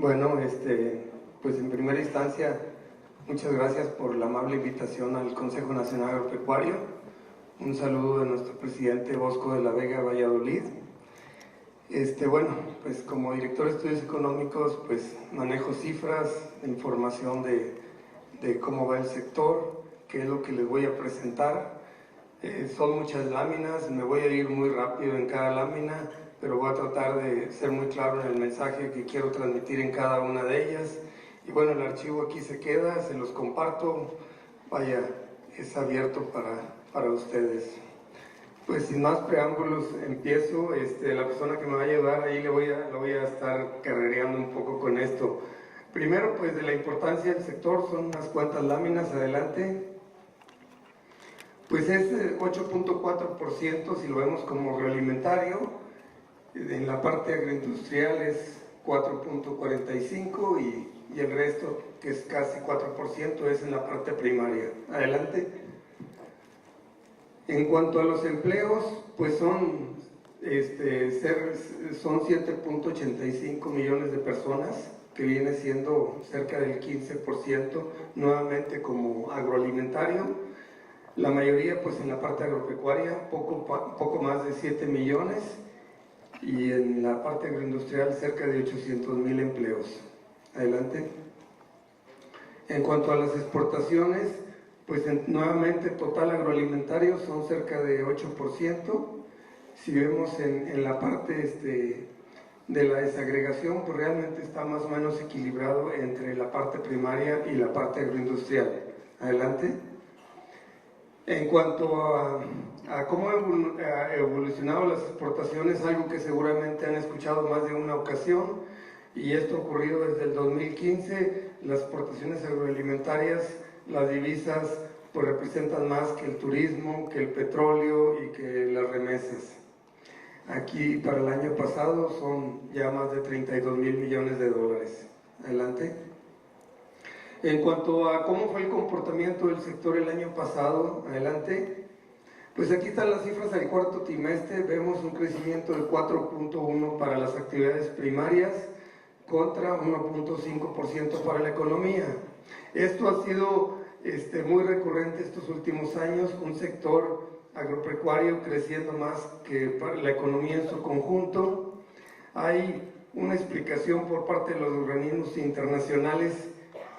Bueno, pues en primera instancia, muchas gracias por la amable invitación al Consejo Nacional Agropecuario. Un saludo de nuestro presidente Bosco de la Vega Valladolid. Bueno, pues como director de estudios económicos, pues manejo cifras, información de cómo va el sector, qué es lo que les voy a presentar. Son muchas láminas, me voy a ir muy rápido en cada lámina, pero voy a tratar de ser muy claro en el mensaje que quiero transmitir en cada una de ellas. Y bueno, el archivo aquí se queda, se los comparto, vaya, es abierto para ustedes. Pues sin más preámbulos, empiezo. La persona que me va a ayudar ahí lo voy a estar carrereando un poco con esto. Primero, pues de la importancia del sector, son unas cuantas láminas, adelante. Pues es 8.4% si lo vemos como agroalimentario, en la parte agroindustrial es 4.45% y el resto, que es casi 4%, es en la parte primaria. Adelante. En cuanto a los empleos, pues son 7.85 millones de personas, que viene siendo cerca del 15%, nuevamente como agroalimentario. La mayoría pues en la parte agropecuaria, poco más de 7 millones, y en la parte agroindustrial cerca de 800,000 empleos. Adelante. En cuanto a las exportaciones, pues nuevamente total agroalimentario son cerca de 8%. Si vemos en la parte de la desagregación, pues realmente está más o menos equilibrado entre la parte primaria y la parte agroindustrial. Adelante. En cuanto a cómo han evolucionado las exportaciones, algo que seguramente han escuchado más de una ocasión, y esto ha ocurrido desde el 2015, las exportaciones agroalimentarias, las divisas, pues representan más que el turismo, que el petróleo y que las remesas. Aquí para el año pasado son ya más de 32,000 millones de dólares. Adelante. En cuanto a cómo fue el comportamiento del sector el año pasado, adelante, pues aquí están las cifras del cuarto trimestre. Vemos un crecimiento de 4.1% para las actividades primarias contra 1.5% para la economía. Esto ha sido muy recurrente estos últimos años, un sector agropecuario creciendo más que la economía en su conjunto. Hay una explicación por parte de los organismos internacionales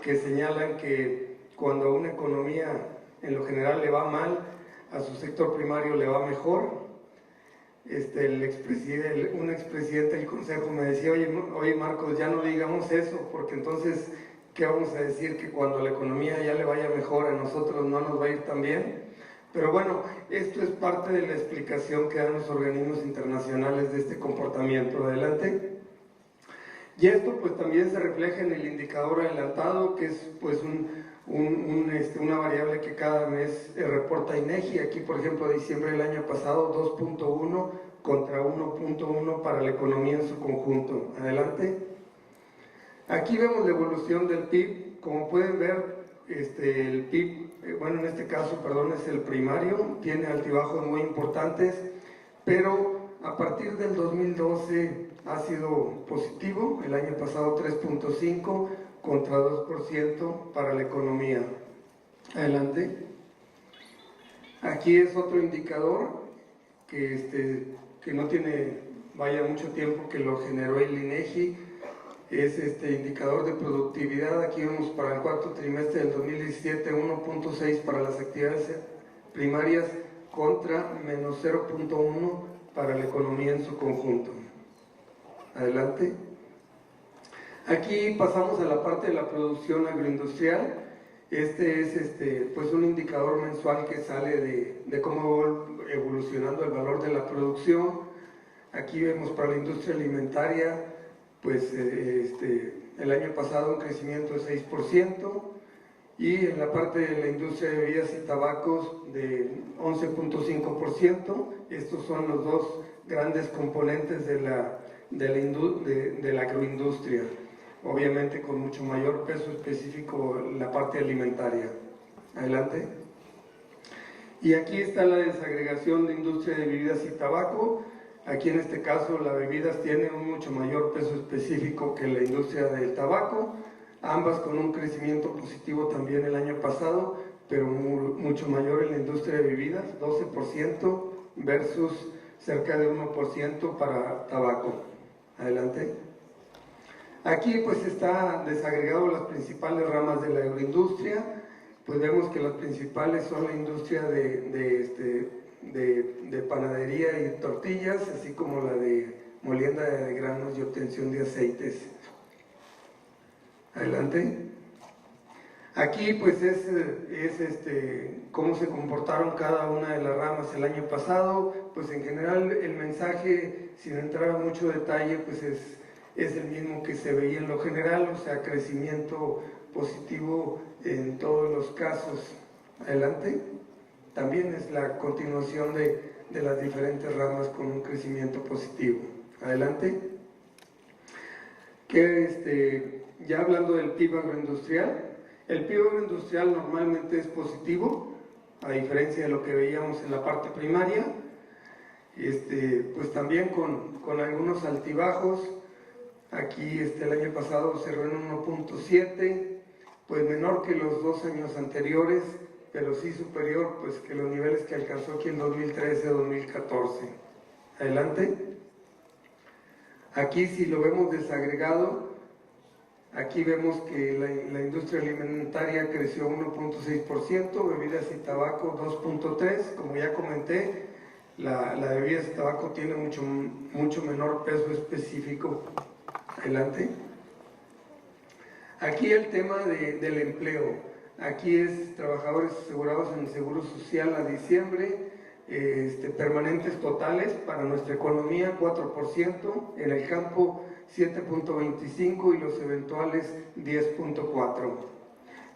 que señalan que cuando a una economía en lo general le va mal, a su sector primario le va mejor. Un expresidente del Consejo me decía, oye Marcos, ya no digamos eso, porque entonces, ¿qué vamos a decir? Que cuando a la economía ya le vaya mejor, a nosotros no nos va a ir tan bien. Pero bueno, esto es parte de la explicación que dan los organismos internacionales de este comportamiento. Adelante. Y esto pues también se refleja en el indicador adelantado, que es pues una variable que cada mes reporta INEGI. Aquí por ejemplo diciembre del año pasado 2.1 contra 1.1 para la economía en su conjunto. Adelante. Aquí vemos la evolución del PIB. Como pueden ver, el PIB, bueno, en este caso, perdón, es el primario, tiene altibajos muy importantes, pero a partir del 2012 ha sido positivo, el año pasado 3.5 contra 2% para la economía. Adelante. Aquí es otro indicador que no tiene, vaya, mucho tiempo que lo generó el INEGI, es indicador de productividad. Aquí vemos para el cuarto trimestre del 2017 1.6 para las actividades primarias contra menos 0.1 para la economía en su conjunto. Adelante. Aquí pasamos a la parte de la producción agroindustrial. Este es pues un indicador mensual que sale de cómo va evolucionando el valor de la producción. Aquí vemos para la industria alimentaria, pues el año pasado un crecimiento de 6%, y en la parte de la industria de bebidas y tabacos de 11.5%. Estos son los dos grandes componentes de la agroindustria, obviamente con mucho mayor peso específico la parte alimentaria. Adelante. Y aquí está la desagregación de industria de bebidas y tabaco. Aquí en este caso las bebidas tienen un mucho mayor peso específico que la industria del tabaco, ambas con un crecimiento positivo también el año pasado, pero mucho mayor en la industria de bebidas, 12% versus cerca de 1% para tabaco. Adelante. Aquí pues está desagregado las principales ramas de la agroindustria, pues vemos que las principales son la industria de panadería y tortillas, así como la de molienda de granos y obtención de aceites. Adelante. Aquí pues es cómo se comportaron cada una de las ramas el año pasado. Pues en general el mensaje, sin entrar a mucho detalle, pues es el mismo que se veía en lo general, o sea, crecimiento positivo en todos los casos. Adelante. También es la continuación de las diferentes ramas con un crecimiento positivo. Adelante. Ya hablando del PIB agroindustrial, el PIB agroindustrial normalmente es positivo, a diferencia de lo que veíamos en la parte primaria, pues también con algunos altibajos. Aquí el año pasado cerró en 1.7, pues menor que los 2 años anteriores, pero sí superior pues que los niveles que alcanzó aquí en 2013-2014. Adelante. Aquí si lo vemos desagregado, aquí vemos que la industria alimentaria creció 1.6%, bebidas y tabaco 2.3%, como ya comenté, la bebidas y tabaco tiene mucho menor peso específico. Adelante. Aquí el tema del empleo, aquí es trabajadores asegurados en el Seguro Social a diciembre, permanentes totales para nuestra economía 4%, en el campo 7.25% y los eventuales 10.4%.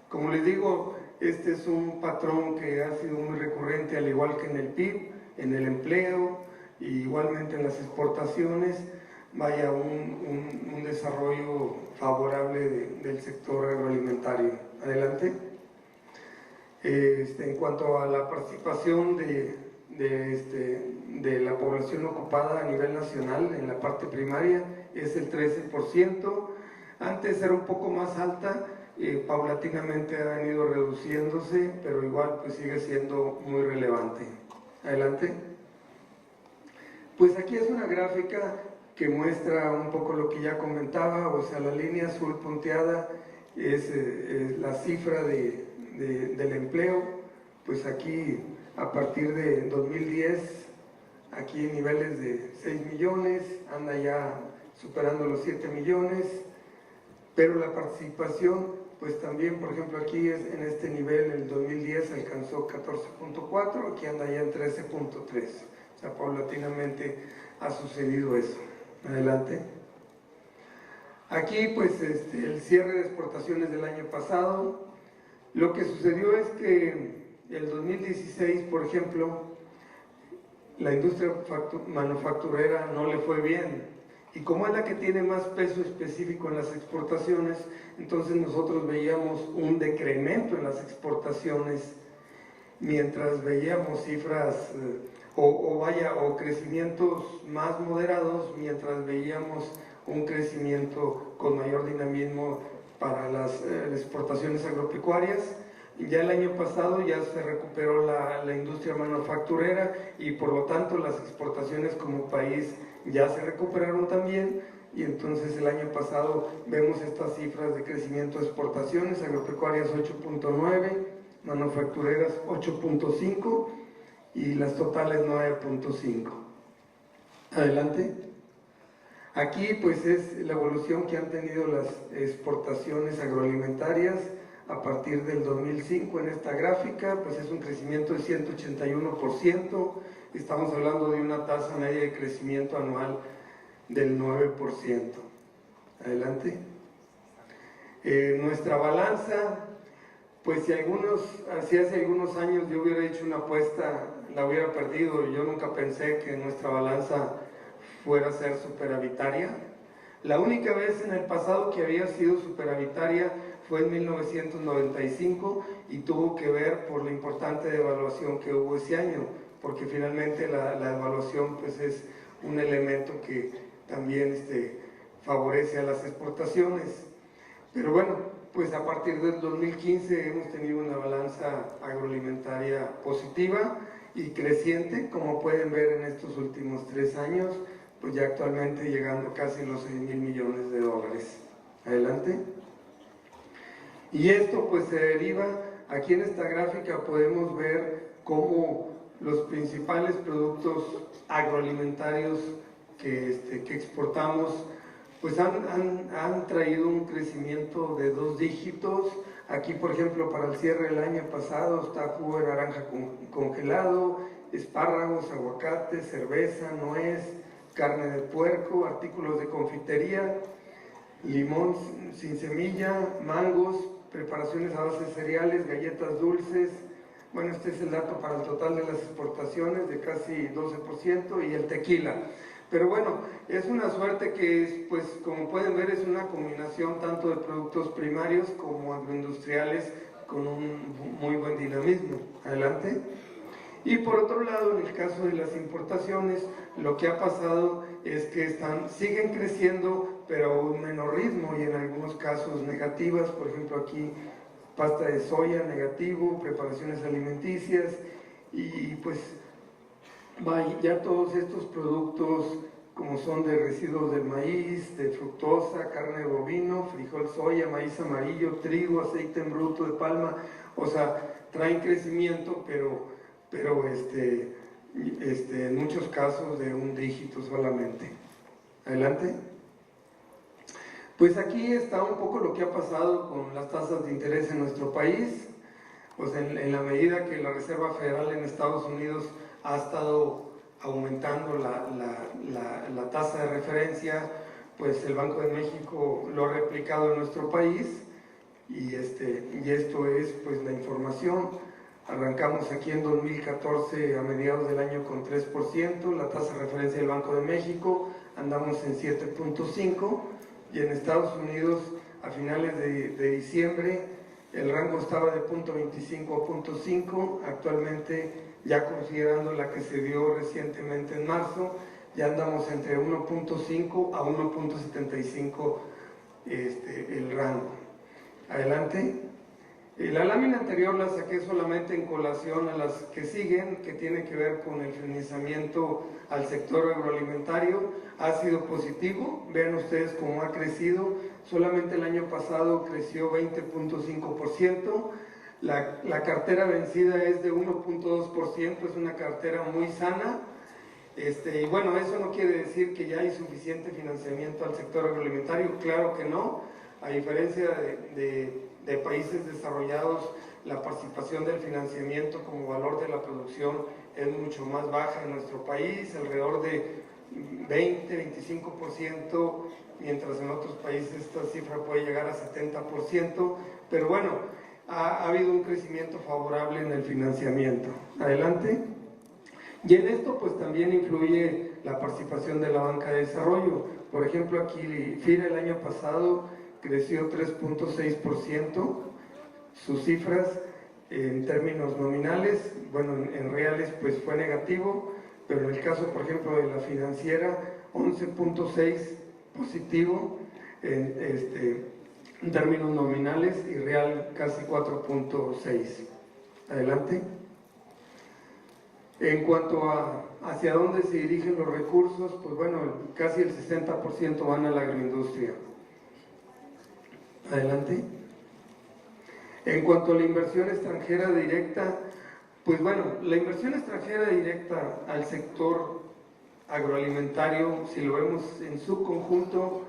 Como les digo, este es un patrón que ha sido muy recurrente, al igual que en el PIB, en el empleo y igualmente en las exportaciones. Vaya un desarrollo favorable del sector agroalimentario. Adelante. En cuanto a la participación de la población ocupada a nivel nacional en la parte primaria, es el 13%. Antes era un poco más alta, paulatinamente ha venido reduciéndose, pero igual pues sigue siendo muy relevante. Adelante. Pues aquí es una gráfica que muestra un poco lo que ya comentaba, o sea, la línea azul punteada es la cifra del empleo, pues aquí a partir de 2010, aquí niveles de 6 millones, anda ya superando los 7 millones, pero la participación, pues también, por ejemplo, aquí en este nivel, en el 2010 alcanzó 14.4, aquí anda ya en 13.3, o sea, paulatinamente ha sucedido eso. Adelante. Aquí pues el cierre de exportaciones del año pasado, lo que sucedió es que el 2016, por ejemplo, la industria manufacturera no le fue bien, y como es la que tiene más peso específico en las exportaciones, entonces nosotros veíamos un decremento en las exportaciones, mientras veíamos cifras o crecimientos más moderados, mientras veíamos un crecimiento con mayor dinamismo para las exportaciones agropecuarias. Ya el año pasado ya se recuperó la industria manufacturera y por lo tanto las exportaciones como país ya se recuperaron también, y entonces el año pasado vemos estas cifras de crecimiento de exportaciones agropecuarias 8.9, manufactureras 8.5 y las totales 9.5. Adelante. Aquí pues es la evolución que han tenido las exportaciones agroalimentarias a partir del 2005 en esta gráfica, pues es un crecimiento de 181%, estamos hablando de una tasa media de crecimiento anual del 9%. Adelante. Nuestra balanza, pues si hace algunos años yo hubiera hecho una apuesta, la hubiera perdido. Yo nunca pensé que nuestra balanza fuera a ser superavitaria. La única vez en el pasado que había sido superavitaria fue en 1995 y tuvo que ver por la importante devaluación que hubo ese año, porque finalmente la devaluación pues es un elemento que también favorece a las exportaciones. Pero bueno, pues a partir del 2015 hemos tenido una balanza agroalimentaria positiva y creciente, como pueden ver en estos últimos 3 años, pues ya actualmente llegando casi a los 6,000 millones de dólares. Adelante. Y esto pues se deriva, aquí en esta gráfica podemos ver cómo los principales productos agroalimentarios que exportamos pues han traído un crecimiento de 2 dígitos. Aquí, por ejemplo, para el cierre del año pasado está jugo de naranja congelado, espárragos, aguacate, cerveza, nuez, carne de puerco, artículos de confitería, limón sin semilla, mangos, preparaciones a base de cereales, galletas dulces. Bueno, este es el dato para el total de las exportaciones de casi 12%, y el tequila. Pero bueno, es una suerte que es, pues como pueden ver, es una combinación tanto de productos primarios como agroindustriales con un muy buen dinamismo. Adelante. Y por otro lado, en el caso de las importaciones, lo que ha pasado es que siguen creciendo, pero a un menor ritmo y en algunos casos negativas. Por ejemplo, aquí pasta de soya negativo, preparaciones alimenticias, y pues ya todos estos productos como son de residuos del maíz, de fructosa, carne de bovino, frijol, soya, maíz amarillo, trigo, aceite en bruto de palma, o sea, traen crecimiento, pero en muchos casos de un dígito solamente. Adelante. Pues aquí está un poco lo que ha pasado con las tasas de interés en nuestro país. Pues en la medida que la Reserva Federal en Estados Unidos ha estado aumentando la tasa de referencia, pues el Banco de México lo ha replicado en nuestro país, y esto es pues la información. Arrancamos aquí en 2014 a mediados del año con 3%, la tasa de referencia del Banco de México, andamos en 7.5%, y en Estados Unidos a finales de diciembre el rango estaba de 0.25 a 0.5, actualmente ya considerando la que se dio recientemente en marzo, ya andamos entre 1.5 a 1.75 el rango. Adelante. La lámina anterior la saqué solamente en colación a las que siguen, que tiene que ver con el financiamiento al sector agroalimentario. Ha sido positivo, vean ustedes cómo ha crecido, solamente el año pasado creció 20.5%, la cartera vencida es de 1.2%, es una cartera muy sana, y bueno, eso no quiere decir que ya hay suficiente financiamiento al sector agroalimentario, claro que no, a diferencia de países desarrollados, la participación del financiamiento como valor de la producción es mucho más baja en nuestro país, alrededor de 20-25%, mientras en otros países esta cifra puede llegar a 70%, pero bueno, ha habido un crecimiento favorable en el financiamiento. Adelante. Y en esto pues también influye la participación de la banca de desarrollo. Por ejemplo, aquí FIRA el año pasado creció 3.6%, sus cifras en términos nominales, bueno, en reales pues fue negativo, pero en el caso, por ejemplo, de la financiera, 11.6 positivo en términos nominales, y real casi 4.6. Adelante. En cuanto a hacia dónde se dirigen los recursos, pues bueno, casi el 60% van a la agroindustria. Adelante. En cuanto a la inversión extranjera directa, pues bueno, la inversión extranjera directa al sector agroalimentario, si lo vemos en su conjunto,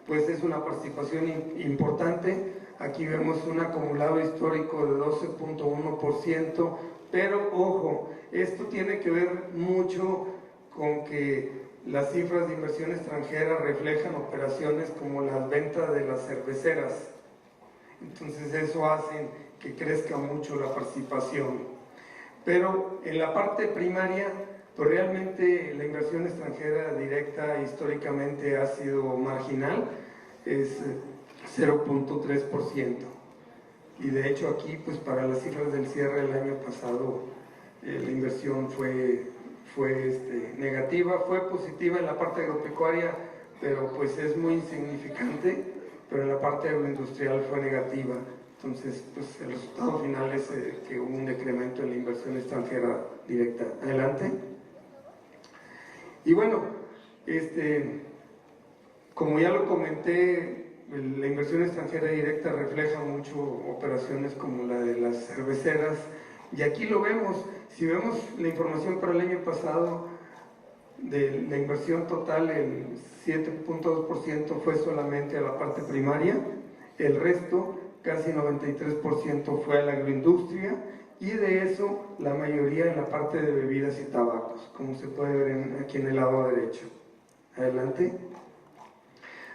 pues es una participación importante. Aquí vemos un acumulado histórico de 12.1%, pero ojo, esto tiene que ver mucho con que las cifras de inversión extranjera reflejan operaciones como las ventas de las cerveceras. Entonces eso hace que crezca mucho la participación. Pero en la parte primaria, pues realmente la inversión extranjera directa históricamente ha sido marginal, es 0.3%. Y de hecho aquí, pues para las cifras del cierre del año pasado, la inversión fue negativa, fue positiva en la parte agropecuaria, pero pues es muy insignificante, pero en la parte agroindustrial fue negativa. Entonces, pues el resultado final es que hubo un decremento en la inversión extranjera directa. Adelante. Y bueno, como ya lo comenté, la inversión extranjera directa refleja mucho operaciones como la de las cerveceras, y aquí lo vemos. Si vemos la información para el año pasado, de la inversión total, el 7.2% fue solamente a la parte primaria, el resto, casi 93%, fue a la agroindustria, y de eso la mayoría en la parte de bebidas y tabacos, como se puede ver aquí en el lado derecho. Adelante.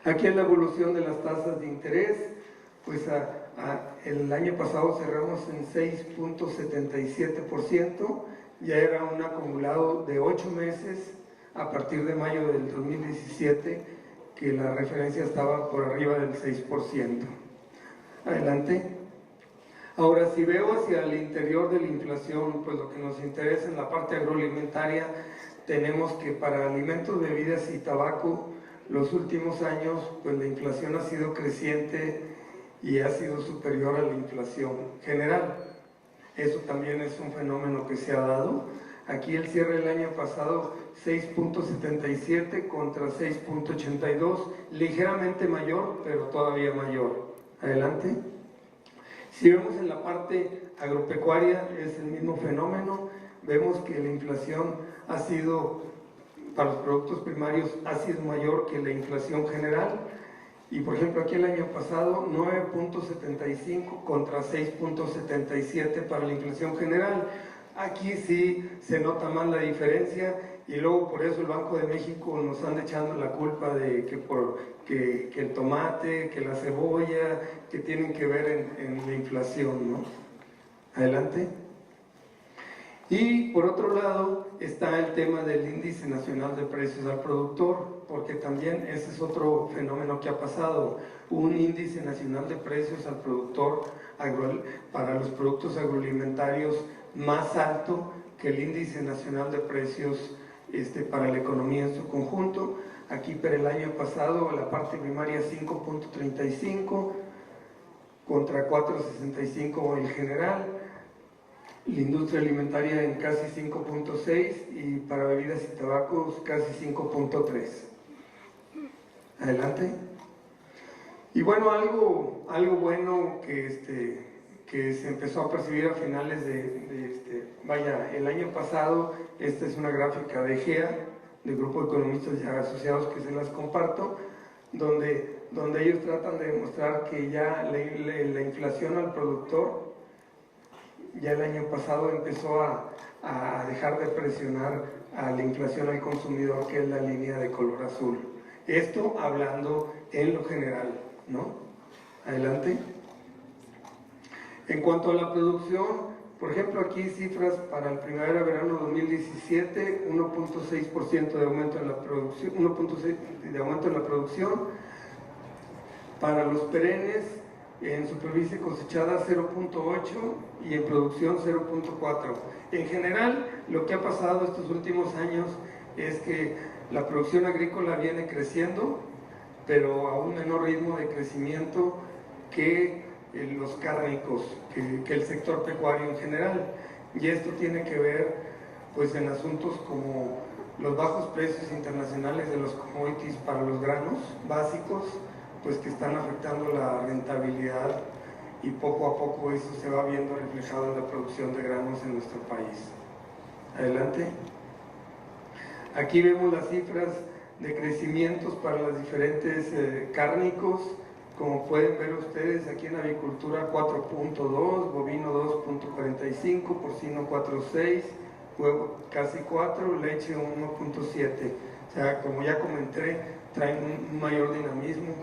Aquí es la evolución de las tasas de interés. Pues el año pasado cerramos en 6.77%, ya era un acumulado de 8 meses a partir de mayo del 2017, que la referencia estaba por arriba del 6%. Adelante. Ahora, si veo hacia el interior de la inflación, pues lo que nos interesa en la parte agroalimentaria, tenemos que para alimentos, bebidas y tabaco, los últimos años, pues la inflación ha sido creciente y ha sido superior a la inflación general. Eso también es un fenómeno que se ha dado. Aquí el cierre del año pasado, 6.77 contra 6.82, ligeramente mayor, pero todavía mayor. Adelante. Si vemos en la parte agropecuaria, es el mismo fenómeno. Vemos que la inflación ha sido, para los productos primarios, ha sido mayor que la inflación general. Y por ejemplo, aquí el año pasado, 9.75 contra 6.77 para la inflación general. Aquí sí se nota más la diferencia, y luego por eso el Banco de México nos anda echando la culpa de que el tomate, que la cebolla, que tienen que ver en la inflación, ¿no? Adelante. Y por otro lado está el tema del índice nacional de precios al productor, porque también ese es otro fenómeno que ha pasado, un índice nacional de precios al productor para los productos agroalimentarios más alto que el índice nacional de precios para la economía en su conjunto. Aquí para el año pasado la parte primaria 5.35 contra 4.65 el general, la industria alimentaria en casi 5.6 y para bebidas y tabacos casi 5.3. Adelante. Y bueno, algo bueno que se empezó a percibir a finales el año pasado, esta es una gráfica de GEA, del Grupo de Economistas y Asociados, que se las comparto, donde ellos tratan de demostrar que ya la inflación al productor, ya el año pasado empezó a dejar de presionar a la inflación al consumidor, que es la línea de color azul. Esto hablando en lo general, ¿no? Adelante. En cuanto a la producción, por ejemplo, aquí cifras para el primavera-verano 2017, 1.6% de aumento en la producción, 1.6% de aumento en la producción. Para los perennes, en superficie cosechada 0.8 y en producción 0.4. En general, lo que ha pasado estos últimos años es que la producción agrícola viene creciendo, pero a un menor ritmo de crecimiento que los cárnicos, que el sector pecuario en general. Y esto tiene que ver pues en asuntos como los bajos precios internacionales de los commodities para los granos básicos, pues que están afectando la rentabilidad, y poco a poco eso se va viendo reflejado en la producción de granos en nuestro país. Adelante. Aquí vemos las cifras de crecimientos para los diferentes cárnicos. Como pueden ver ustedes, aquí en avicultura 4.2, bovino 2.45, porcino 4.6, huevo casi 4, leche 1.7. O sea, como ya comenté, traen un mayor dinamismo.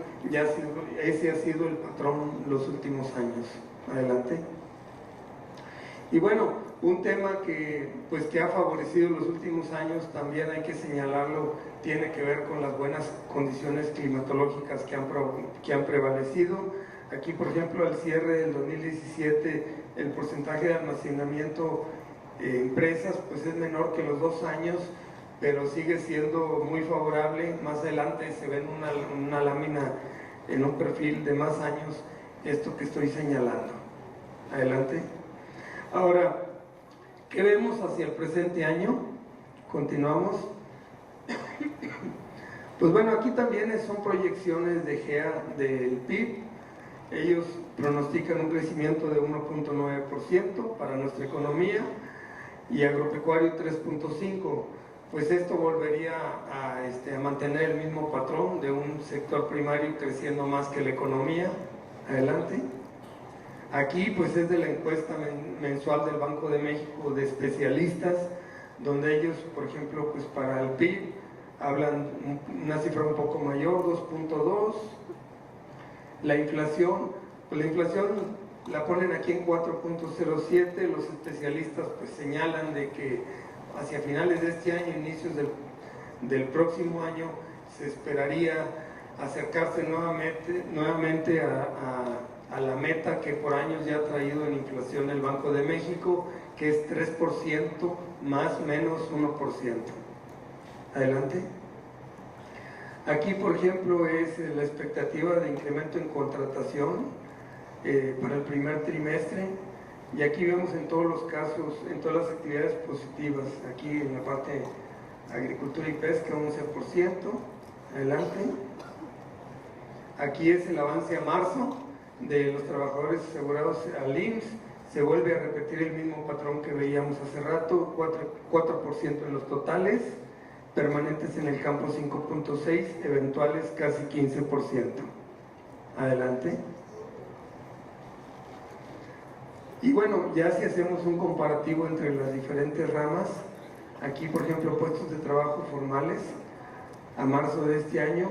Ese ha sido el patrón los últimos años. Adelante. Y bueno, un tema que ha favorecido los últimos años, también hay que señalarlo, tiene que ver con las buenas condiciones climatológicas que han prevalecido. Aquí, por ejemplo, al cierre del 2017, el porcentaje de almacenamiento empresas, pues es menor que los 2 años, pero sigue siendo muy favorable. Más adelante se ve en una lámina, en un perfil de más años, esto que estoy señalando. Adelante. Ahora, ¿qué vemos hacia el presente año? Continuamos. Pues bueno, aquí también son proyecciones de GEA del PIB. Ellos pronostican un crecimiento de 1.9% para nuestra economía y agropecuario 3.5%. Pues esto volvería a mantener el mismo patrón de un sector primario creciendo más que la economía. Adelante. Aquí pues es de la encuesta mensual del Banco de México de especialistas, donde ellos, por ejemplo, pues para el PIB hablan una cifra un poco mayor, 2.2. La inflación, pues la inflación la ponen aquí en 4.07. Los especialistas pues señalan de que hacia finales de este año, inicios del próximo año, se esperaría acercarse nuevamente a la meta que por años ya ha traído en inflación el Banco de México, que es 3% más menos 1%. Adelante. Aquí, por ejemplo, es la expectativa de incremento en contratación para el primer trimestre, y aquí vemos en todos los casos, en todas las actividades positivas, aquí en la parte agricultura y pesca 11%. Adelante. Aquí es el avance a marzo de los trabajadores asegurados al IMSS. Se vuelve a repetir el mismo patrón que veíamos hace rato, 4% en los totales, permanentes en el campo 5.6%, eventuales casi 15%. Adelante. Y bueno, ya si hacemos un comparativo entre las diferentes ramas, aquí por ejemplo puestos de trabajo formales, a marzo de este año,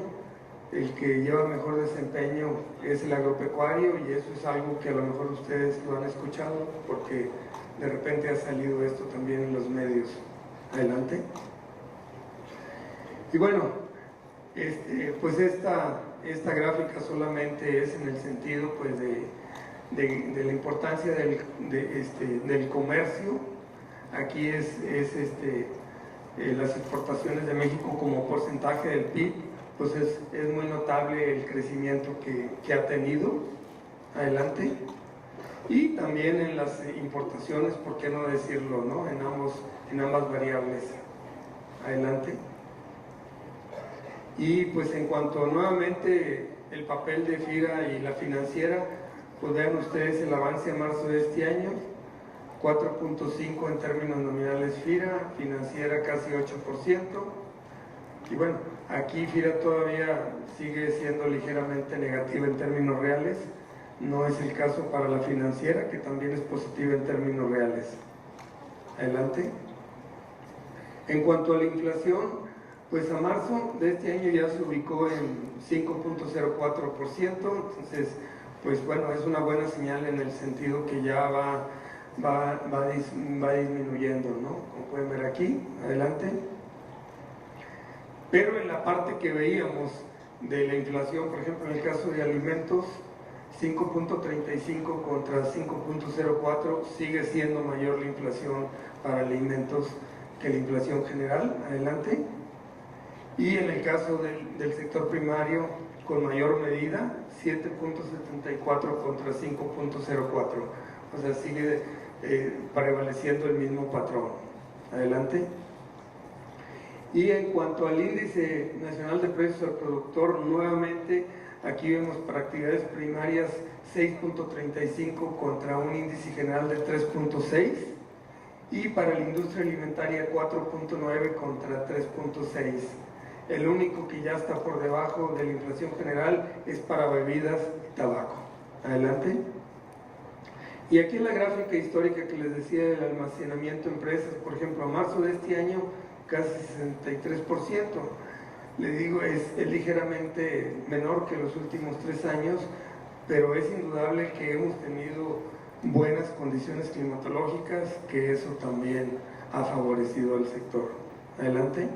el que lleva mejor desempeño es el agropecuario, y eso es algo que a lo mejor ustedes lo han escuchado porque de repente ha salido esto también en los medios. Adelante. Y bueno, pues esta gráfica solamente es en el sentido pues de la importancia del comercio. Aquí es las exportaciones de México como porcentaje del PIB, pues es muy notable el crecimiento que ha tenido. Adelante. Y también en las importaciones, ¿por qué no decirlo, no? En ambas variables. Adelante. Y pues en cuanto nuevamente el papel de FIRA y la financiera, pues vean ustedes el avance a marzo de este año, 4.5 en términos nominales FIRA, financiera casi 8%. Y bueno, aquí FIRA todavía sigue siendo ligeramente negativa en términos reales, no es el caso para la financiera, que también es positiva en términos reales. Adelante. En cuanto a la inflación, pues a marzo de este año ya se ubicó en 5.04%, entonces pues bueno, es una buena señal en el sentido que ya va disminuyendo, ¿no? Como pueden ver aquí. Adelante. Pero en la parte que veíamos de la inflación, por ejemplo en el caso de alimentos, 5.35 contra 5.04, sigue siendo mayor la inflación para alimentos que la inflación general. Adelante. Y en el caso del sector primario, con mayor medida, 7.74 contra 5.04, o sea, sigue prevaleciendo el mismo patrón. Adelante. Y en cuanto al índice nacional de precios al productor, nuevamente aquí vemos para actividades primarias 6.35 contra un índice general de 3.6, y para la industria alimentaria 4.9 contra 3.6. El único que ya está por debajo de la inflación general es para bebidas y tabaco. Adelante. Y aquí en la gráfica histórica que les decía del almacenamiento de empresas, por ejemplo, a marzo de este año casi 63%. Le digo, es ligeramente menor que los últimos 3 años, pero es indudable que hemos tenido buenas condiciones climatológicas, que eso también ha favorecido al sector. Adelante.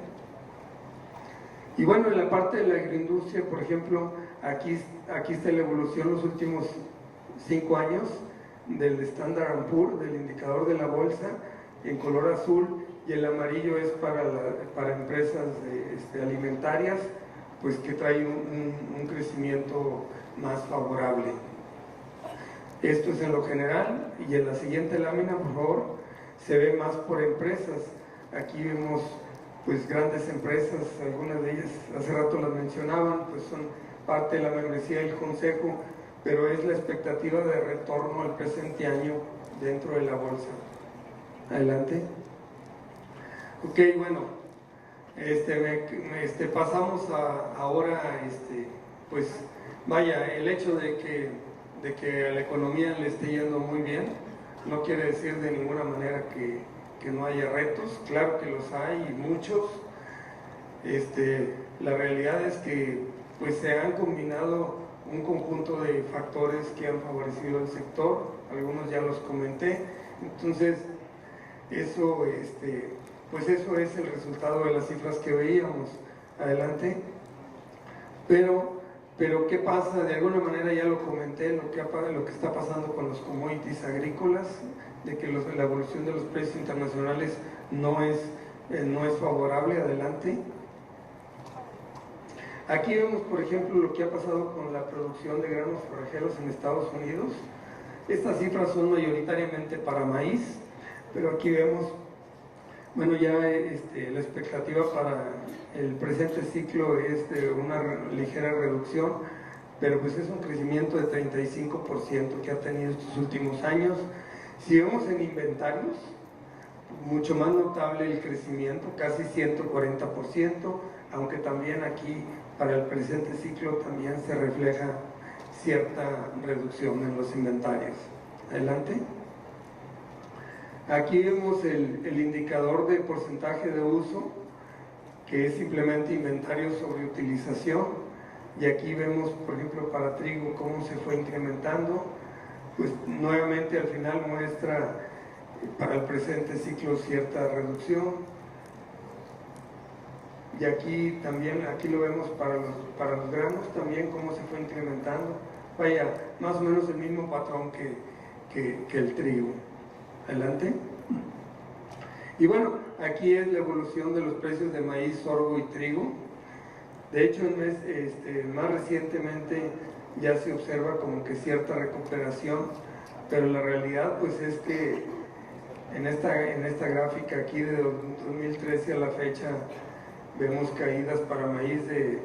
Y bueno, en la parte de la agroindustria, por ejemplo, aquí está la evolución los últimos 5 años del Standard & Poor's, del indicador de la bolsa, en color azul, y el amarillo es para empresas alimentarias, pues que trae un crecimiento más favorable. Esto es en lo general, y en la siguiente lámina, por favor, se ve más por empresas. Aquí vemos pues grandes empresas, algunas de ellas hace rato las mencionaban, pues son parte de la membresía del Consejo, pero es la expectativa de retorno al presente año dentro de la bolsa. Adelante. Ok, bueno, pasamos ahora, pues vaya, el hecho de que a la economía le esté yendo muy bien, no quiere decir de ninguna manera que no haya retos, claro que los hay y muchos. La realidad es que pues se han combinado un conjunto de factores que han favorecido al sector, algunos ya los comenté, entonces eso, pues eso es el resultado de las cifras que veíamos. Adelante. Pero ¿qué pasa? De alguna manera ya lo comenté, lo que está pasando con los commodities agrícolas, de que la evolución de los precios internacionales no es favorable. Adelante. Aquí vemos, por ejemplo, lo que ha pasado con la producción de granos forrajeros en Estados Unidos. Estas cifras son mayoritariamente para maíz, pero aquí vemos, bueno, ya la expectativa para el presente ciclo es de una ligera reducción, pero pues es un crecimiento de 35% que ha tenido estos últimos años. Si vemos en inventarios, mucho más notable el crecimiento, casi 140%, aunque también aquí para el presente ciclo también se refleja cierta reducción en los inventarios. Adelante. Aquí vemos el indicador de porcentaje de uso, que es simplemente inventario sobre utilización, y aquí vemos, por ejemplo, para trigo cómo se fue incrementando. Pues nuevamente al final muestra para el presente ciclo cierta reducción, y aquí también, aquí lo vemos para los granos también cómo se fue incrementando, vaya, más o menos el mismo patrón que el trigo. Adelante. Y bueno, aquí es la evolución de los precios de maíz, sorgo y trigo. De hecho, más recientemente ya se observa como que cierta recuperación, pero la realidad pues es que en esta gráfica aquí de 2013 a la fecha vemos caídas para maíz de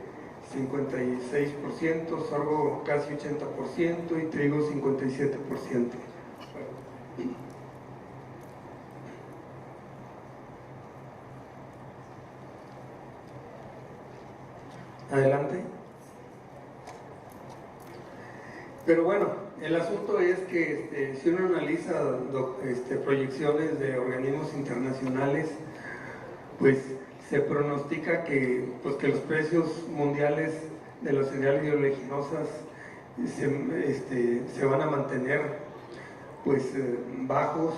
56%, sorgo casi 80% y trigo 57%. Adelante. Pero bueno, el asunto es que si uno analiza proyecciones de organismos internacionales, pues se pronostica que los precios mundiales de los cereales y oleaginosas se van a mantener pues bajos.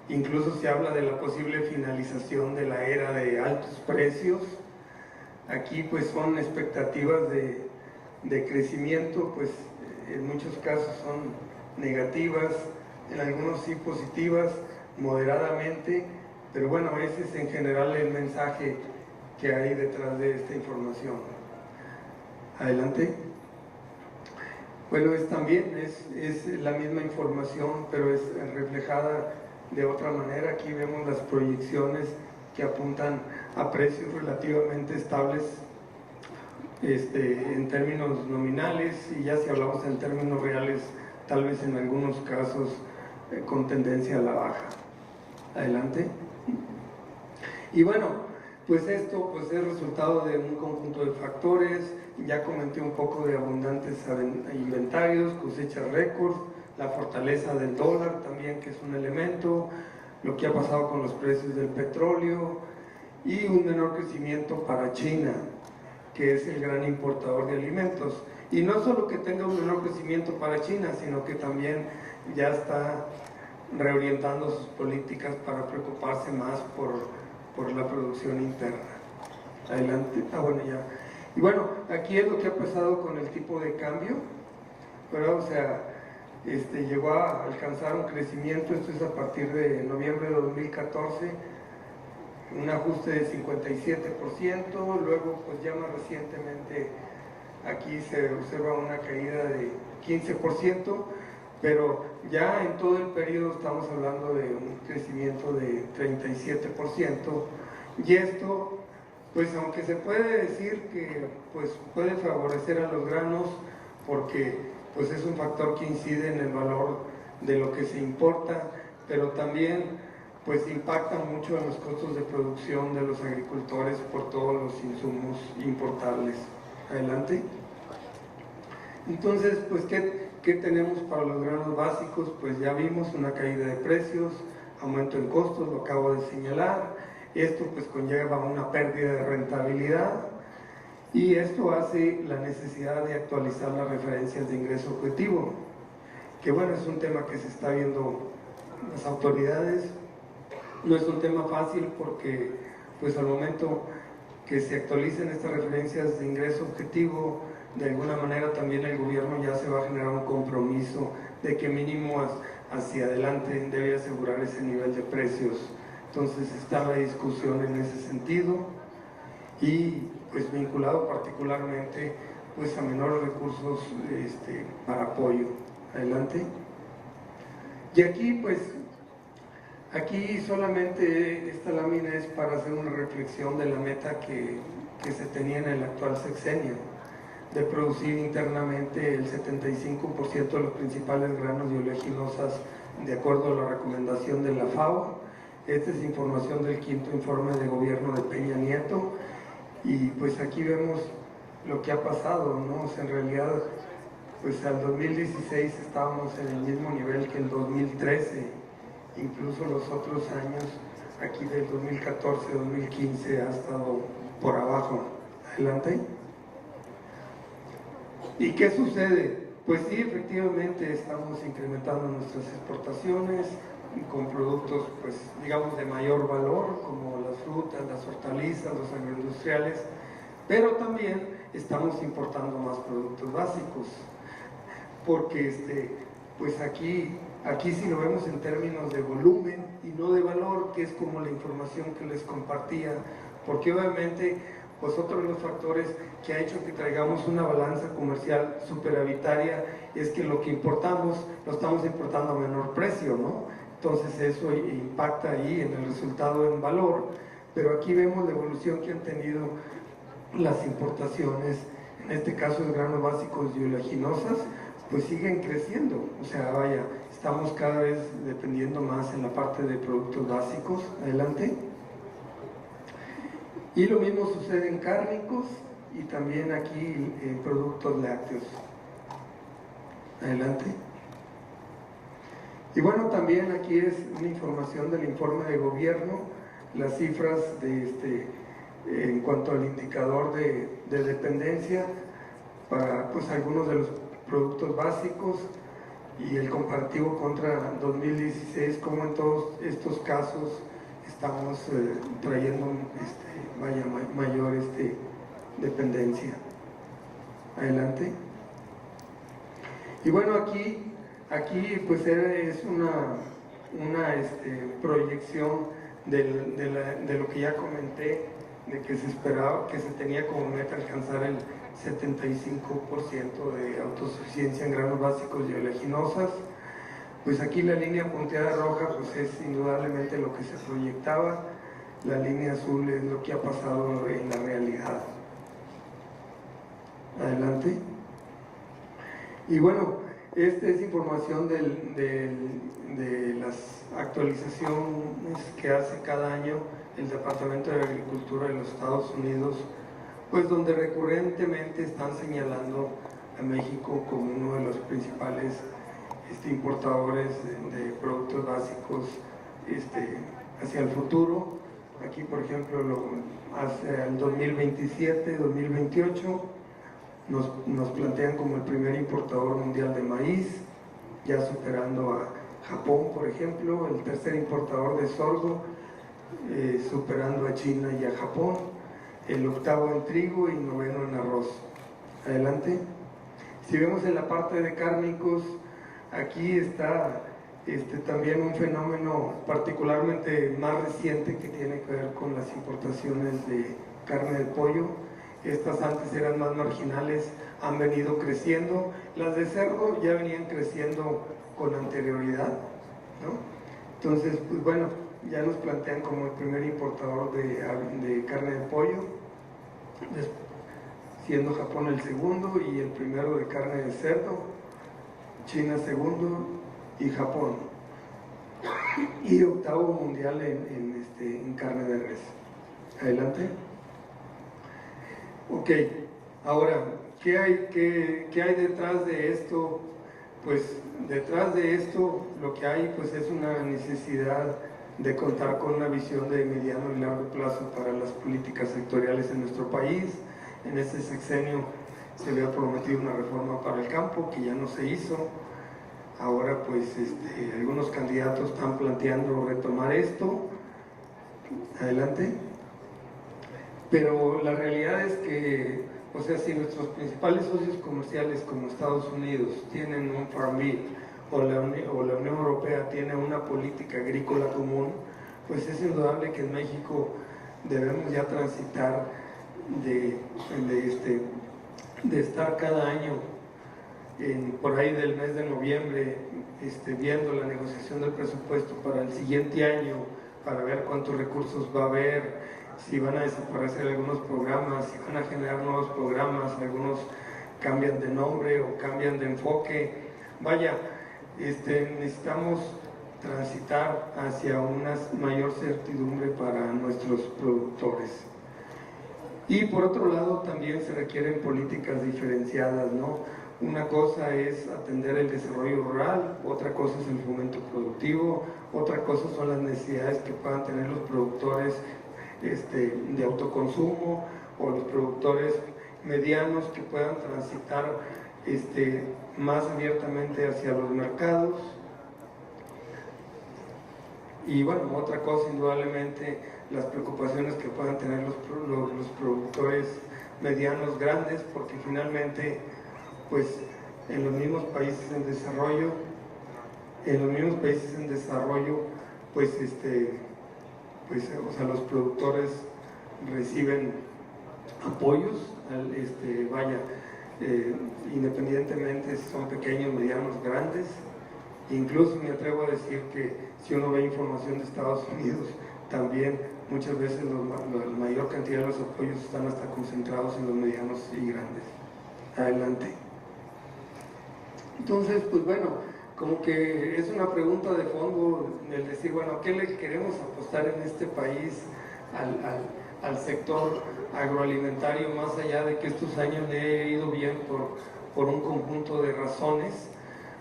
Incluso se habla de la posible finalización de la era de altos precios. Aquí pues son expectativas de crecimiento, pues en muchos casos son negativas, en algunos sí positivas, moderadamente, pero bueno, ese es en general el mensaje que hay detrás de esta información. Adelante. Bueno, también es la misma información, pero es reflejada de otra manera. Aquí vemos las proyecciones que apuntan a precios relativamente estables en términos nominales, y ya si hablamos en términos reales, tal vez en algunos casos con tendencia a la baja. Adelante. Y bueno, pues esto pues es resultado de un conjunto de factores. Ya comenté un poco de abundantes inventarios, cosechas récord, la fortaleza del dólar también, que es un elemento, lo que ha pasado con los precios del petróleo y un menor crecimiento para China, que es el gran importador de alimentos. Y no solo que tenga un menor crecimiento para China, sino que también ya está reorientando sus políticas para preocuparse más por la producción interna. Adelante. Bueno, ya. Y bueno, aquí es lo que ha pasado con el tipo de cambio, ¿verdad? O sea, llegó a alcanzar un crecimiento, esto es a partir de noviembre de 2014, un ajuste de 57%, luego pues ya más recientemente aquí se observa una caída de 15%, pero ya en todo el periodo estamos hablando de un crecimiento de 37%, y esto, pues aunque se puede decir que pues puede favorecer a los granos, porque pues es un factor que incide en el valor de lo que se importa, pero también pues impacta mucho en los costos de producción de los agricultores por todos los insumos importables. Adelante. Entonces, pues, ¿qué tenemos para los granos básicos? Pues ya vimos una caída de precios, aumento en costos, lo acabo de señalar. Esto pues conlleva una pérdida de rentabilidad y esto hace la necesidad de actualizar las referencias de ingreso objetivo, que bueno, es un tema que se está viendo las autoridades. No es un tema fácil porque pues al momento que se actualicen estas referencias de ingreso objetivo, de alguna manera también el gobierno ya se va a generar un compromiso de que mínimo hacia adelante debe asegurar ese nivel de precios. Entonces está la discusión en ese sentido y pues vinculado particularmente pues a menores recursos para apoyo. Adelante. Y aquí pues aquí solamente esta lámina es para hacer una reflexión de la meta que se tenía en el actual sexenio, de producir internamente el 75% de los principales granos y oleaginosas de acuerdo a la recomendación de la FAO. Esta es información del quinto informe de gobierno de Peña Nieto y pues aquí vemos lo que ha pasado, ¿no? O sea, en realidad pues al 2016 estábamos en el mismo nivel que el 2013, incluso los otros años aquí del 2014, 2015 ha estado por abajo. Adelante. ¿Y qué sucede? Pues sí, efectivamente estamos incrementando nuestras exportaciones con productos, pues digamos, de mayor valor, como las frutas, las hortalizas, los agroindustriales, pero también estamos importando más productos básicos, porque pues aquí si lo vemos en términos de volumen y no de valor, que es como la información que les compartía, porque obviamente pues otro de los factores que ha hecho que traigamos una balanza comercial superavitaria es que lo que importamos lo estamos importando a menor precio, ¿no? Entonces eso impacta ahí en el resultado en valor, pero aquí vemos la evolución que han tenido las importaciones, en este caso de granos básicos y oleaginosas, pues siguen creciendo, o sea, vaya, estamos cada vez dependiendo más en la parte de productos básicos. Adelante. Y lo mismo sucede en cárnicos y también aquí en productos lácteos. Adelante. Y bueno, también aquí es una información del informe de gobierno, las cifras en cuanto al indicador de dependencia para pues algunos de los productos básicos y el comparativo contra 2016, como en todos estos casos estamos trayendo mayor dependencia. Adelante. Y bueno, aquí pues es una proyección de lo que ya comenté, de que se esperaba, que se tenía como meta alcanzar el 75% de autosuficiencia en granos básicos y oleaginosas. Pues aquí la línea punteada roja pues es indudablemente lo que se proyectaba, la línea azul es lo que ha pasado en la realidad. Adelante. Y bueno, esta es información de las actualizaciones que hace cada año el Departamento de Agricultura de los Estados Unidos, pues donde recurrentemente están señalando a México como uno de los principales importadores de productos básicos hacia el futuro. Aquí, por ejemplo, hacia el 2027, 2028, nos plantean como el primer importador mundial de maíz, ya superando a Japón, por ejemplo, el tercer importador de sorgo, superando a China y a Japón, el octavo en trigo y noveno en arroz. Adelante. Si vemos en la parte de cárnicos, aquí está también un fenómeno particularmente más reciente que tiene que ver con las importaciones de carne de pollo. Estas antes eran más marginales, han venido creciendo. Las de cerdo ya venían creciendo con anterioridad, ¿no? Entonces, pues bueno, ya nos plantean como el primer importador de carne de pollo, siendo Japón el segundo y el primero de carne de cerdo, China segundo y Japón, y octavo mundial en carne de res. Adelante. Ok, ahora, ¿qué hay detrás de esto? Pues detrás de esto lo que hay pues es una necesidad de contar con una visión de mediano y largo plazo para las políticas sectoriales en nuestro país. En este sexenio se había prometido una reforma para el campo que ya no se hizo. Ahora pues algunos candidatos están planteando retomar esto. Adelante. Pero la realidad es que, o sea, si nuestros principales socios comerciales como Estados Unidos tienen un Farm Bill o la Unión Europea tiene una política agrícola común, pues es indudable que en México debemos ya transitar de estar cada año por ahí del mes de noviembre viendo la negociación del presupuesto para el siguiente año, para ver cuántos recursos va a haber, si van a desaparecer algunos programas, si van a generar nuevos programas, algunos cambian de nombre o cambian de enfoque. Vaya, necesitamos transitar hacia una mayor certidumbre para nuestros productores. Y por otro lado también se requieren políticas diferenciadas, ¿no? Una cosa es atender el desarrollo rural, otra cosa es el fomento productivo, otra cosa son las necesidades que puedan tener los productores de autoconsumo o los productores medianos que puedan transitar más abiertamente hacia los mercados. Y bueno, otra cosa indudablemente las preocupaciones que puedan tener los productores medianos grandes, porque finalmente pues en los mismos países en desarrollo pues o sea, los productores reciben apoyos, independientemente si son pequeños, medianos, grandes. Incluso me atrevo a decir que si uno ve información de Estados Unidos, también muchas veces la mayor cantidad de los apoyos están hasta concentrados en los medianos y grandes. Adelante. Entonces, pues bueno, como que es una pregunta de fondo el decir, bueno, ¿qué le queremos apostar en este país al sector agroalimentario, más allá de que estos años le he ido bien por un conjunto de razones?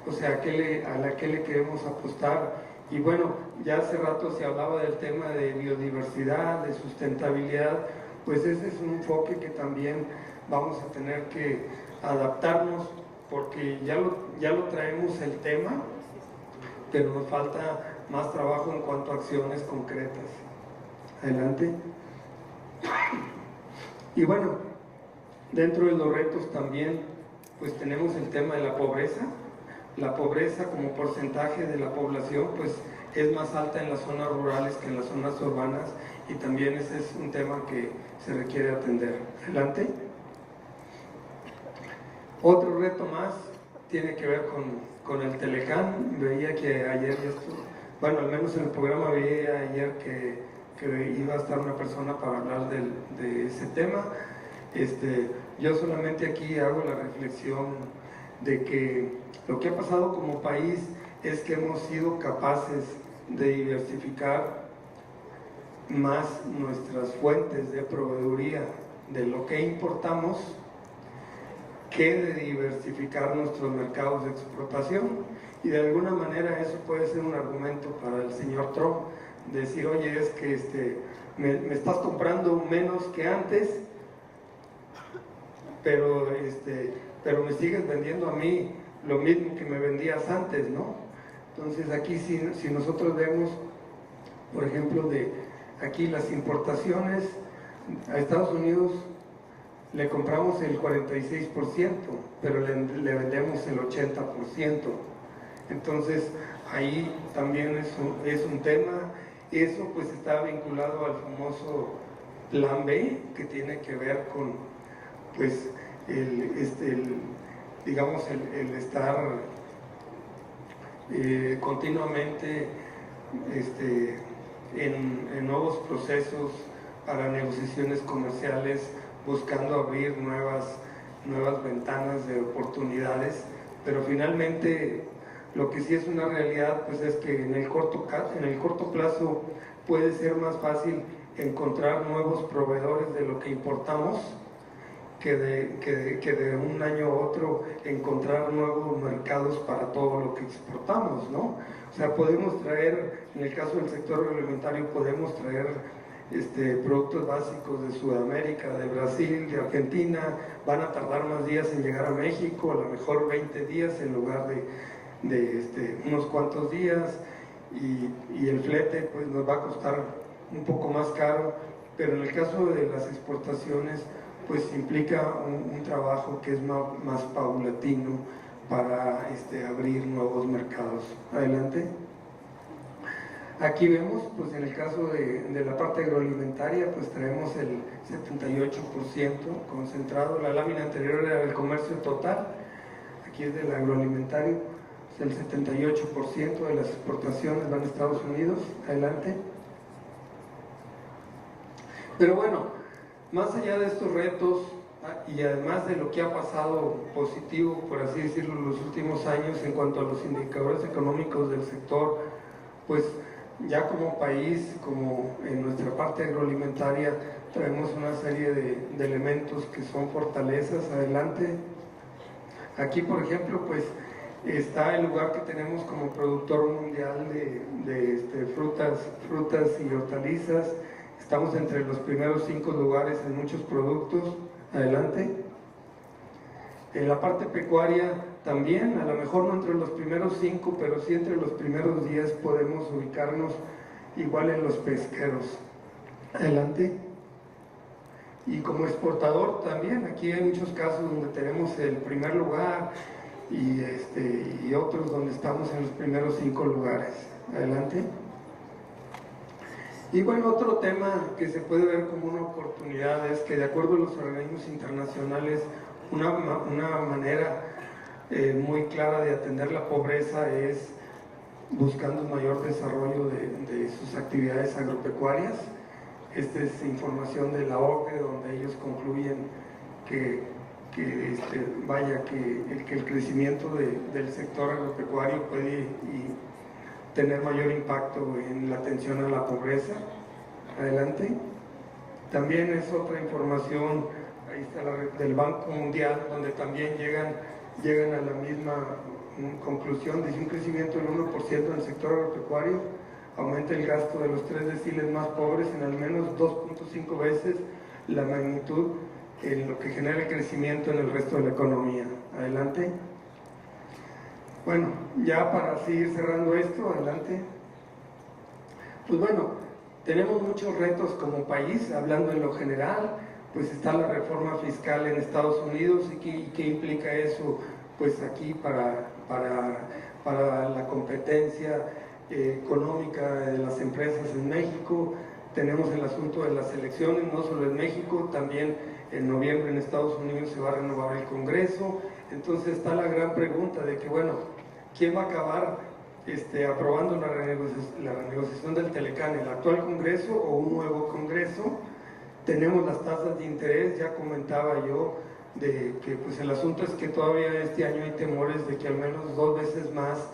O sea, ¿a qué le queremos apostar? Y bueno, ya hace rato se hablaba del tema de biodiversidad, de sustentabilidad, pues ese es un enfoque que también vamos a tener que adaptarnos, porque ya lo traemos el tema, pero nos falta más trabajo en cuanto a acciones concretas. Adelante. Y bueno, dentro de los retos también, pues tenemos el tema de la pobreza. La pobreza como porcentaje de la población pues es más alta en las zonas rurales que en las zonas urbanas, y también ese es un tema que se requiere atender. Adelante. Otro reto más tiene que ver con el Telecán. Veía que ayer bueno, al menos en el programa veía ayer que iba a estar una persona para hablar de ese tema. Yo solamente aquí hago la reflexión de que lo que ha pasado como país es que hemos sido capaces de diversificar más nuestras fuentes de proveeduría de lo que importamos que de diversificar nuestros mercados de exportación. Y de alguna manera eso puede ser un argumento para el señor Trump, decir, oye, es que me estás comprando menos que antes, pero me sigues vendiendo a mí lo mismo que me vendías antes, ¿no? Entonces aquí si nosotros vemos, por ejemplo, aquí las importaciones a Estados Unidos, le compramos el 46%, pero le vendemos el 80%. Entonces ahí también es un tema. Eso pues está vinculado al famoso plan B, que tiene que ver con pues digamos el estar continuamente en nuevos procesos para negociaciones comerciales, buscando abrir nuevas ventanas de oportunidades, pero finalmente lo que sí es una realidad pues es que en el corto plazo puede ser más fácil encontrar nuevos proveedores de lo que importamos que de un año a otro encontrar nuevos mercados para todo lo que exportamos, ¿no? O sea, podemos traer, en el caso del sector agroalimentario, podemos traer productos básicos de Sudamérica, de Brasil, de Argentina, van a tardar más días en llegar a México, a lo mejor 20 días en lugar de unos cuantos días, y el flete pues nos va a costar un poco más caro, pero en el caso de las exportaciones pues implica un trabajo que es más paulatino para abrir nuevos mercados. Adelante. Aquí vemos, pues en el caso de la parte agroalimentaria, pues traemos el 78% concentrado. La lámina anterior era el comercio total, aquí es del agroalimentario, pues el 78% de las exportaciones van a Estados Unidos. Adelante. Pero bueno, más allá de estos retos y además de lo que ha pasado positivo, por así decirlo, en los últimos años en cuanto a los indicadores económicos del sector, pues ya como país, como en nuestra parte agroalimentaria, traemos una serie de elementos que son fortalezas. Adelante. Aquí, por ejemplo, pues está el lugar que tenemos como productor mundial de frutas y hortalizas. Estamos entre los primeros 5 lugares en muchos productos. Adelante. En la parte pecuaria también, a lo mejor no entre los primeros 5, pero sí entre los primeros 10 podemos ubicarnos, igual en los pesqueros. Adelante. Y como exportador también, aquí hay muchos casos donde tenemos el primer lugar y otros donde estamos en los primeros 5 lugares. Adelante. Y bueno, otro tema que se puede ver como una oportunidad es que, de acuerdo a los organismos internacionales, una manera muy clara de atender la pobreza es buscando un mayor desarrollo de sus actividades agropecuarias. Esta es información de la OCDE, donde ellos concluyen que el crecimiento del sector agropecuario puede tener mayor impacto en la atención a la pobreza. Adelante. También es otra información, ahí está del Banco Mundial, donde también llegan a la misma conclusión. Dice: un crecimiento del 1% en el sector agropecuario aumenta el gasto de los 3 deciles más pobres en al menos 2.5 veces la magnitud en lo que genera el crecimiento en el resto de la economía. Adelante. Bueno, ya para seguir cerrando esto, adelante. Pues bueno, tenemos muchos retos como país, hablando en lo general. Pues está la reforma fiscal en Estados Unidos, y qué implica eso pues aquí para la competencia económica de las empresas en México. Tenemos el asunto de las elecciones, no solo en México, también en noviembre en Estados Unidos se va a renovar el Congreso. Entonces está la gran pregunta de que, bueno, ¿quién va a acabar aprobando la renegociación del Telecán? ¿El actual Congreso o un nuevo Congreso? Tenemos las tasas de interés, ya comentaba yo, de que pues el asunto es que todavía este año hay temores de que al menos 2 veces más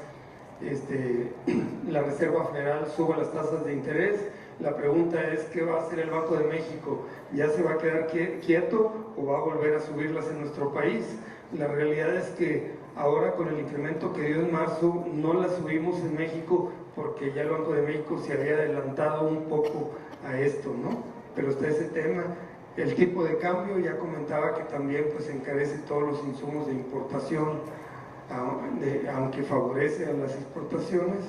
la Reserva Federal suba las tasas de interés. La pregunta es: ¿qué va a hacer el Banco de México? ¿Ya se va a quedar quieto o va a volver a subirlas en nuestro país? La realidad es que ahora, con el incremento que dio en marzo, no las subimos en México porque ya el Banco de México se había adelantado un poco a esto, ¿no? Pero está ese tema. El tipo de cambio, ya comentaba que también pues encarece todos los insumos de importación, aunque favorece a las exportaciones.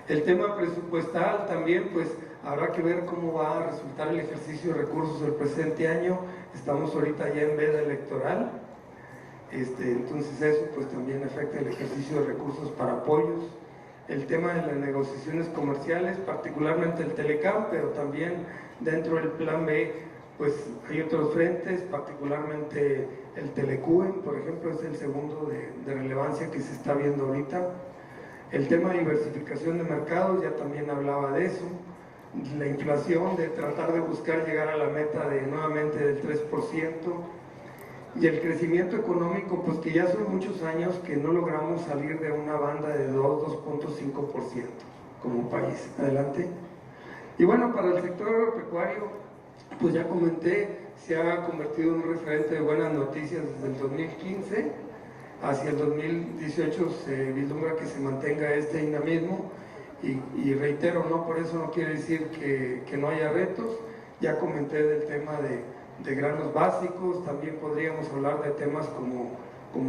El tema presupuestal también, pues habrá que ver cómo va a resultar el ejercicio de recursos del presente año. Estamos ahorita ya en veda electoral Entonces eso pues también afecta el ejercicio de recursos para apoyos. El tema de las negociaciones comerciales, particularmente el Telecam, pero también dentro del Plan B pues hay otros frentes, particularmente el Telecuen, por ejemplo, es el segundo de relevancia que se está viendo ahorita. El tema de diversificación de mercados, ya también hablaba de eso. La inflación, de tratar de buscar llegar a la meta de nuevamente del 3%. Y el crecimiento económico, pues que ya son muchos años que no logramos salir de una banda de 2.5% como país. Adelante. Y bueno, para el sector agropecuario, pues ya comenté, se ha convertido en un referente de buenas noticias desde el 2015. Hacia el 2018 se vislumbra que se mantenga este dinamismo y reitero, no, por eso no quiere decir que no haya retos. Ya comenté del tema de granos básicos, también podríamos hablar de temas como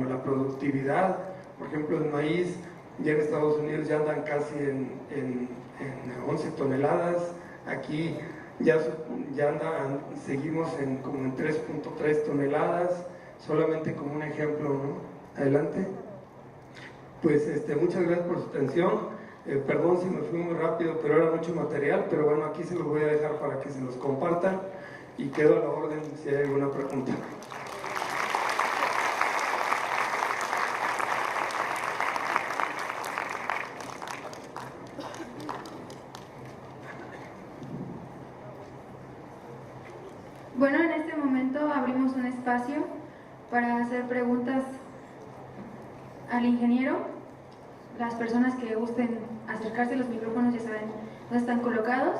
la productividad. Por ejemplo, el maíz ya en Estados Unidos ya andan casi en 11 toneladas, aquí ya seguimos como en 3.3 toneladas, solamente como un ejemplo, ¿no? Adelante. Pues muchas gracias por su atención. Perdón si me fui muy rápido, pero era mucho material, pero bueno, aquí se los voy a dejar para que se los compartan y quedo a la orden si hay alguna pregunta. Bueno, en este momento abrimos un espacio para hacer preguntas al ingeniero. Las personas que gusten acercarse a los micrófonos ya saben dónde están colocados.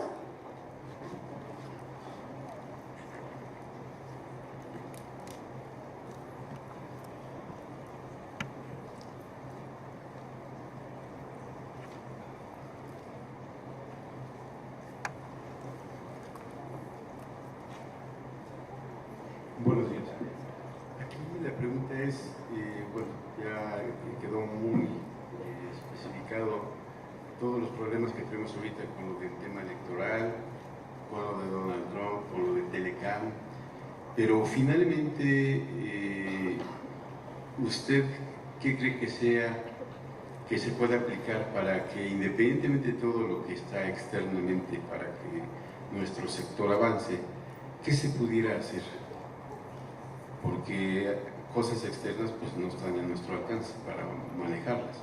Buenos días. Aquí la pregunta es, bueno, ya quedó muy especificado todos los problemas que tenemos ahorita con lo del tema electoral, con lo de Donald Trump, con lo de Telecam, pero finalmente, ¿usted qué cree que sea que se pueda aplicar para que, independientemente de todo lo que está externamente, para que nuestro sector avance, qué se pudiera hacer? Porque cosas externas pues no están a nuestro alcance para manejarlas,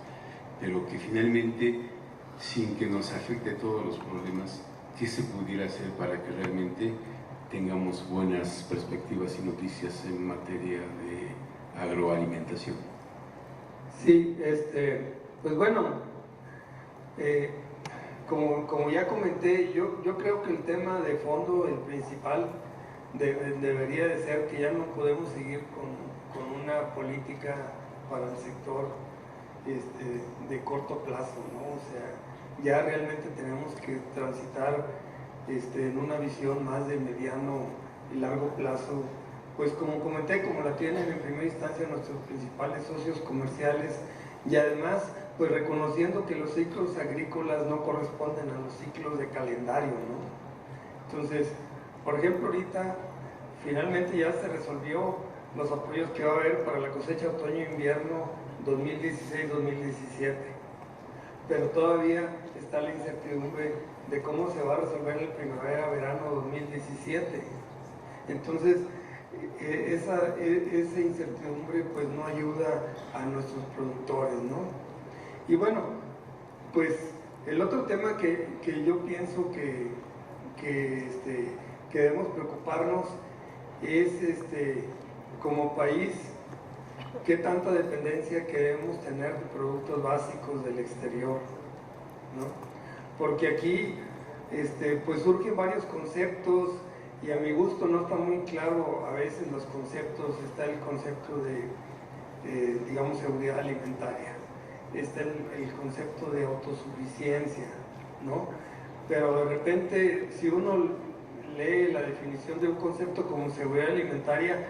pero que finalmente, sin que nos afecte todos los problemas, ¿qué se pudiera hacer para que realmente tengamos buenas perspectivas y noticias en materia de agroalimentación? Sí, pues bueno, como ya comenté, yo creo que el tema de fondo, el principal, debería de ser que ya no podemos seguir con una política para el sector de corto plazo, ¿no? O sea, ya realmente tenemos que transitar en una visión más de mediano y largo plazo, pues como comenté, como la tienen en primera instancia nuestros principales socios comerciales, y además pues reconociendo que los ciclos agrícolas no corresponden a los ciclos de calendario, ¿no? Entonces, por ejemplo, ahorita finalmente ya se resolvió los apoyos que va a haber para la cosecha otoño-invierno 2016-2017, pero todavía está la incertidumbre de cómo se va a resolver el primavera-verano 2017. Entonces, esa incertidumbre pues no ayuda a nuestros productores, ¿no? Y bueno, pues el otro tema que yo pienso que debemos preocuparnos es como país qué tanta dependencia queremos tener de productos básicos del exterior, ¿no? Porque aquí pues surgen varios conceptos y a mi gusto no está muy claro a veces los conceptos. Está el concepto de digamos, seguridad alimentaria, está el concepto de autosuficiencia, ¿no? Pero de repente, si uno lee la definición de un concepto como seguridad alimentaria,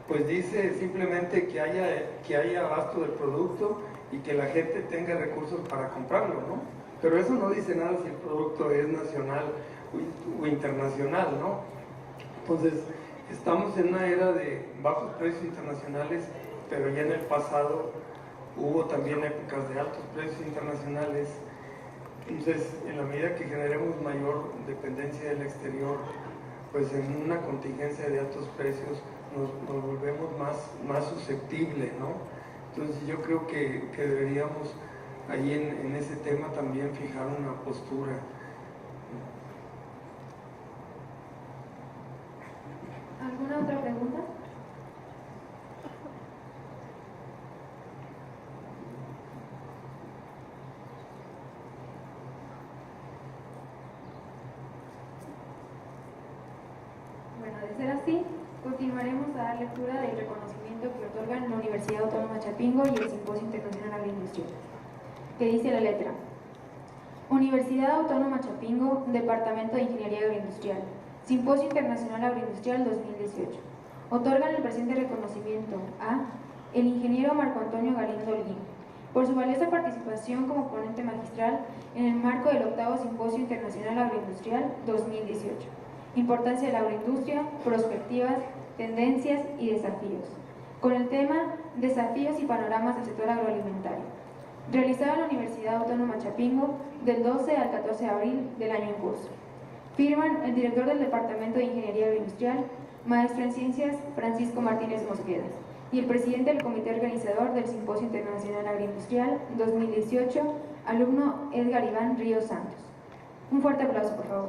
pues dice simplemente que haya abasto del producto y que la gente tenga recursos para comprarlo, ¿no? Pero eso no dice nada si el producto es nacional o internacional, ¿no? Entonces, estamos en una era de bajos precios internacionales pero ya en el pasado hubo también épocas de altos precios internacionales. Entonces, en la medida que generemos mayor dependencia del exterior, pues en una contingencia de altos precios nos volvemos más susceptibles, ¿no? Entonces yo creo que deberíamos ahí en ese tema también fijar una postura. ¿Alguna otra pregunta? Bueno, de ser así, continuaremos a dar lectura del reconocimiento que otorgan la Universidad Autónoma Chapingo y el Simposio Internacional Agroindustrial, que dice la letra: Universidad Autónoma Chapingo, Departamento de Ingeniería Agroindustrial, Simposio Internacional Agroindustrial 2018. Otorgan el presente reconocimiento a el ingeniero Marco Antonio Galindo Holguín, por su valiosa participación como ponente magistral en el marco del 8º Simposio Internacional Agroindustrial 2018. Importancia de la agroindustria, perspectivas, tendencias y desafíos, con el tema Desafíos y panoramas del sector agroalimentario, realizado en la Universidad Autónoma Chapingo del 12 al 14 de abril del año en curso. Firman el director del Departamento de Ingeniería Agroindustrial, maestro en Ciencias, Francisco Martínez Mosqueda, y el presidente del Comité Organizador del Simposio Internacional Agroindustrial 2018, alumno Edgar Iván Ríos Santos. Un fuerte aplauso, por favor.